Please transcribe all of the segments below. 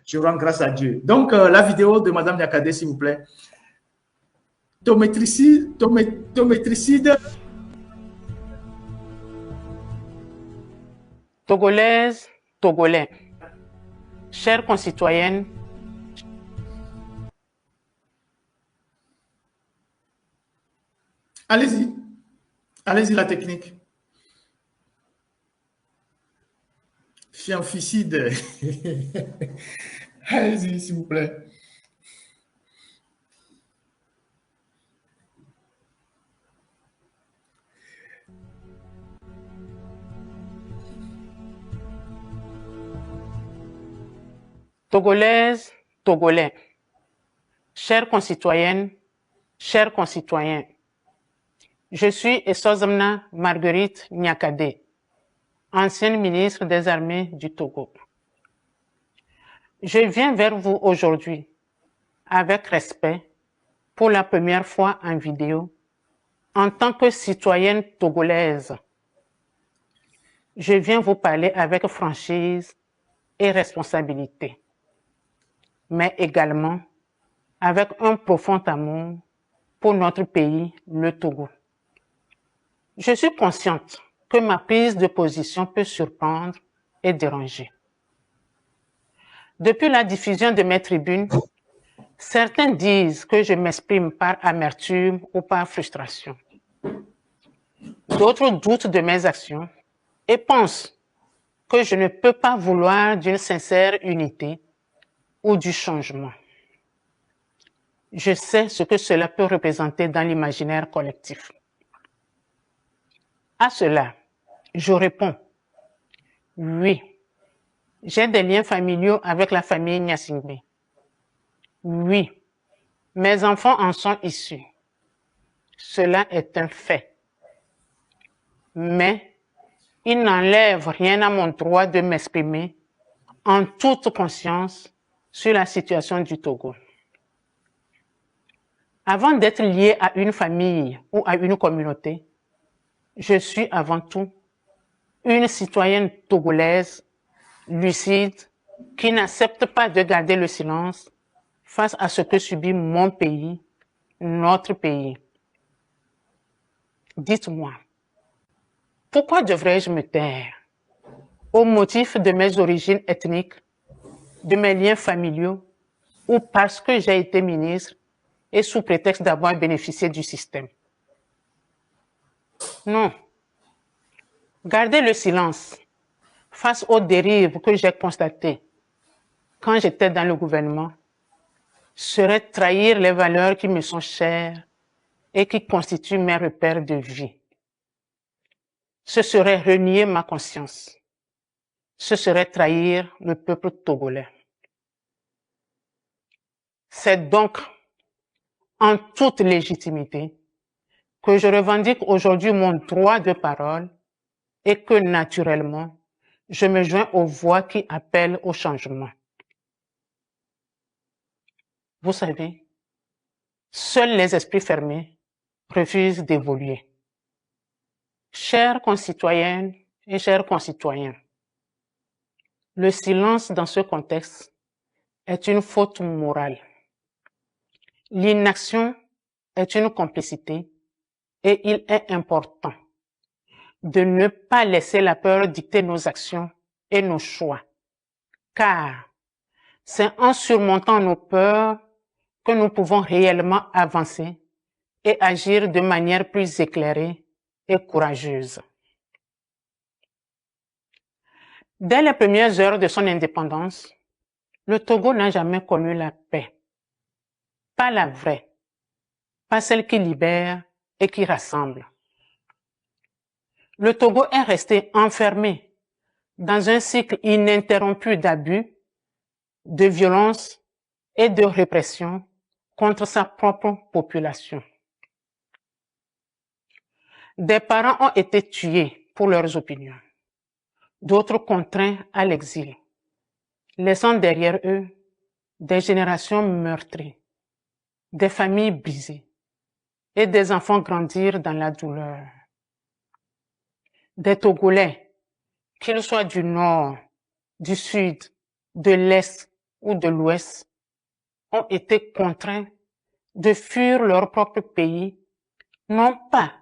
Je rends grâce à Dieu. Donc, la vidéo de Madame Nyakade, s'il vous plaît. Tométricide. Togolaises, Togolais, chères concitoyennes, allez-y. Allez-y, la technique. Fiancicide. Allez-y, s'il vous plaît. Togolaises, Togolais, chères concitoyennes, chers concitoyens, je suis Essozamna Marguerite Nyakade, ancienne ministre des Armées du Togo. Je viens vers vous aujourd'hui avec respect pour la première fois en vidéo en tant que citoyenne togolaise. Je viens vous parler avec franchise et responsabilité, mais également avec un profond amour pour notre pays, le Togo. Je suis consciente que ma prise de position peut surprendre et déranger. Depuis la diffusion de mes tribunes, certains disent que je m'exprime par amertume ou par frustration. D'autres doutent de mes actions et pensent que je ne peux pas vouloir d'une sincère unité ou du changement. Je sais ce que cela peut représenter dans l'imaginaire collectif. À cela, je réponds, oui, j'ai des liens familiaux avec la famille Nyasingbe. Oui, mes enfants en sont issus. Cela est un fait. Mais il n'enlève rien à mon droit de m'exprimer en toute conscience sur la situation du Togo. Avant d'être lié à une famille ou à une communauté, je suis avant tout une citoyenne togolaise, lucide, qui n'accepte pas de garder le silence face à ce que subit mon pays, notre pays. Dites-moi, pourquoi devrais-je me taire au motif de mes origines ethniques, de mes liens familiaux ou parce que j'ai été ministre et sous prétexte d'avoir bénéficié du système? Non. Garder le silence face aux dérives que j'ai constatées quand j'étais dans le gouvernement serait trahir les valeurs qui me sont chères et qui constituent mes repères de vie. Ce serait renier ma conscience. Ce serait trahir le peuple togolais. C'est donc en toute légitimité que je revendique aujourd'hui mon droit de parole et que naturellement, je me joins aux voix qui appellent au changement. Vous savez, seuls les esprits fermés refusent d'évoluer. Chères concitoyennes et chers concitoyens, le silence dans ce contexte est une faute morale. L'inaction est une complicité et il est important de ne pas laisser la peur dicter nos actions et nos choix, car c'est en surmontant nos peurs que nous pouvons réellement avancer et agir de manière plus éclairée et courageuse. Dès les premières heures de son indépendance, le Togo n'a jamais connu la paix. Pas la vraie, pas celle qui libère et qui rassemble. Le Togo est resté enfermé dans un cycle ininterrompu d'abus, de violence et de répression contre sa propre population. Des parents ont été tués pour leurs opinions, d'autres contraints à l'exil, laissant derrière eux des générations meurtries, des familles brisées et des enfants grandir dans la douleur. Des Togolais, qu'ils soient du nord, du sud, de l'est ou de l'Ouest ont été contraints de fuir leur propre pays, non pas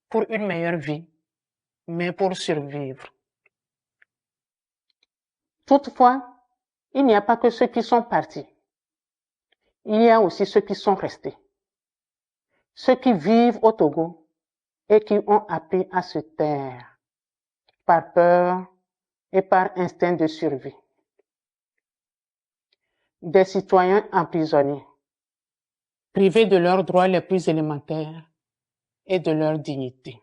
pour une meilleure vie, mais pour survivre. Toutefois, il n'y a pas que ceux qui sont partis. Il y a aussi ceux qui sont restés. Ceux qui vivent au Togo et qui ont appris à se taire par peur et par instinct de survie. Des citoyens emprisonnés, privés de leurs droits les plus élémentaires et de leur dignité.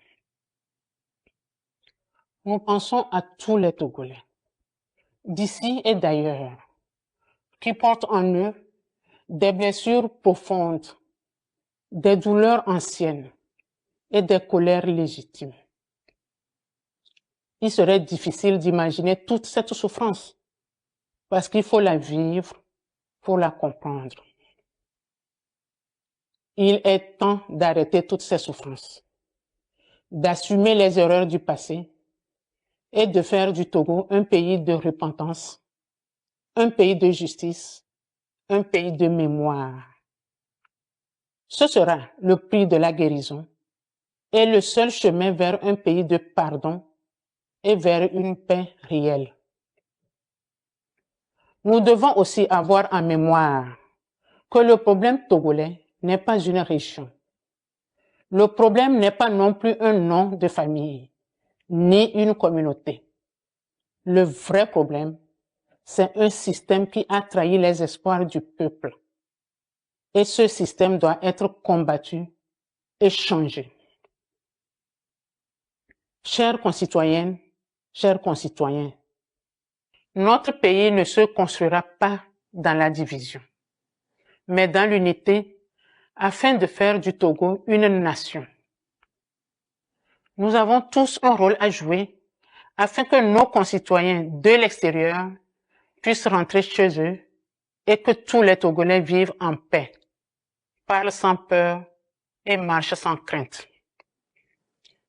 Nous pensons à tous les Togolais, d'ici et d'ailleurs, qui portent en eux des blessures profondes, des douleurs anciennes et des colères légitimes. Il serait difficile d'imaginer toute cette souffrance, parce qu'il faut la vivre pour la comprendre. Il est temps d'arrêter toutes ces souffrances, d'assumer les erreurs du passé et de faire du Togo un pays de repentance, un pays de justice, un pays de mémoire. Ce sera le prix de la guérison et le seul chemin vers un pays de pardon et vers une paix réelle. Nous devons aussi avoir en mémoire que le problème togolais n'est pas une région. Le problème n'est pas non plus un nom de famille, ni une communauté. Le vrai problème, c'est un système qui a trahi les espoirs du peuple. Et ce système doit être combattu et changé. Chères concitoyennes, chers concitoyens, notre pays ne se construira pas dans la division, mais dans l'unité afin de faire du Togo une nation. Nous avons tous un rôle à jouer afin que nos concitoyens de l'extérieur puissent rentrer chez eux et que tous les Togolais vivent en paix, parlent sans peur et marchent sans crainte.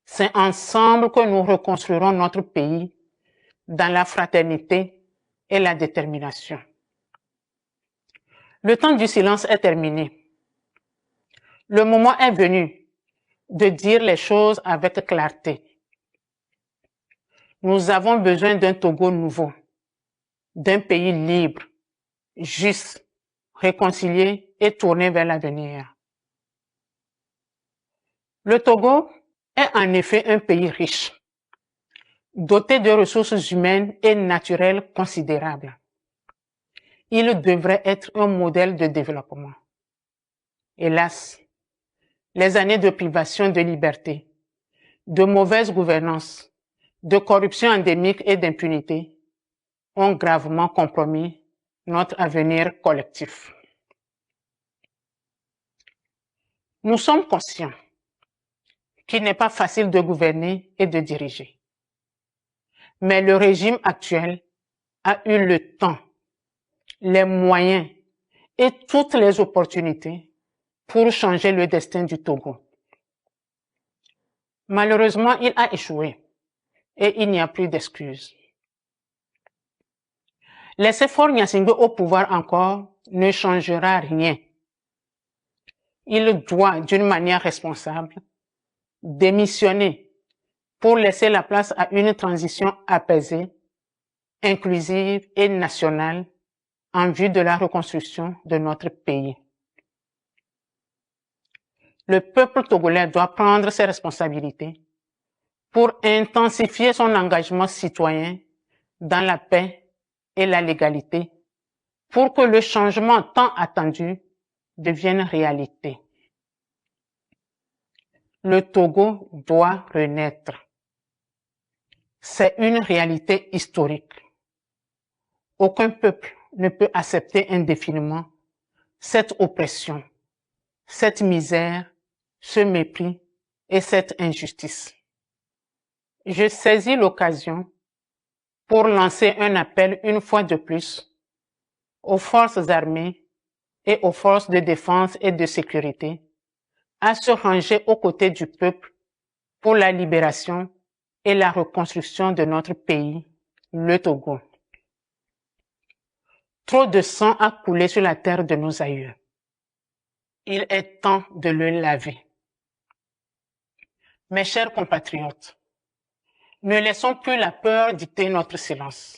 C'est ensemble que nous reconstruirons notre pays dans la fraternité et la détermination. Le temps du silence est terminé. Le moment est venu de dire les choses avec clarté. Nous avons besoin d'un Togo nouveau, d'un pays libre, juste, réconcilié et tourné vers l'avenir. Le Togo est en effet un pays riche, doté de ressources humaines et naturelles considérables. Il devrait être un modèle de développement. Hélas, les années de privation de liberté, de mauvaise gouvernance, de corruption endémique et d'impunité ont gravement compromis notre avenir collectif. Nous sommes conscients qu'il n'est pas facile de gouverner et de diriger. Mais le régime actuel a eu le temps, les moyens et toutes les opportunités pour changer le destin du Togo. Malheureusement, il a échoué et il n'y a plus d'excuses. Laisser Faure Gnassingbé au pouvoir encore ne changera rien. Il doit, d'une manière responsable, démissionner pour laisser la place à une transition apaisée, inclusive et nationale en vue de la reconstruction de notre pays. Le peuple togolais doit prendre ses responsabilités pour intensifier son engagement citoyen dans la paix et la légalité pour que le changement tant attendu devienne réalité. Le Togo doit renaître. C'est une réalité historique. Aucun peuple ne peut accepter indéfiniment cette oppression, cette misère, ce mépris et cette injustice. Je saisis l'occasion pour lancer un appel une fois de plus aux forces armées et aux forces de défense et de sécurité à se ranger aux côtés du peuple pour la libération et la reconstruction de notre pays, le Togo. Trop de sang a coulé sur la terre de nos aïeux. Il est temps de le laver. Mes chers compatriotes, ne laissons plus la peur dicter notre silence.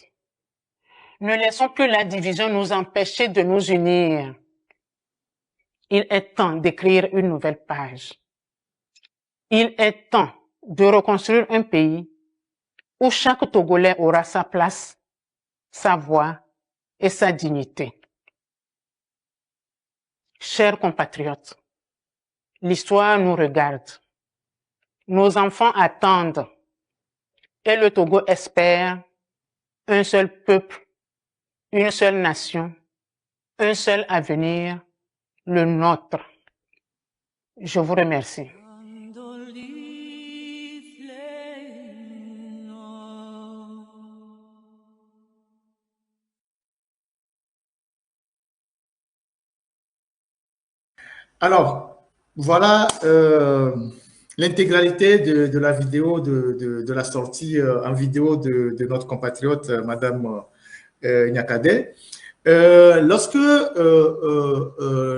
Ne laissons plus la division nous empêcher de nous unir. Il est temps d'écrire une nouvelle page. Il est temps de reconstruire un pays où chaque Togolais aura sa place, sa voix et sa dignité. Chers compatriotes, l'histoire nous regarde. Nos enfants attendent et le Togo espère un seul peuple, une seule nation, un seul avenir, le nôtre. Je vous remercie. Alors, voilà l'intégralité de la vidéo, de la sortie en vidéo de notre compatriote, Madame Nyakade. Lorsque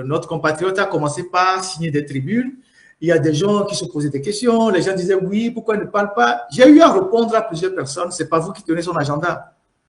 notre compatriote a commencé par signer des tribunes, il y a des gens qui se posaient des questions, les gens disaient oui, pourquoi il ne parle pas? J'ai eu à répondre à plusieurs personnes, c'est pas vous qui tenez son agenda.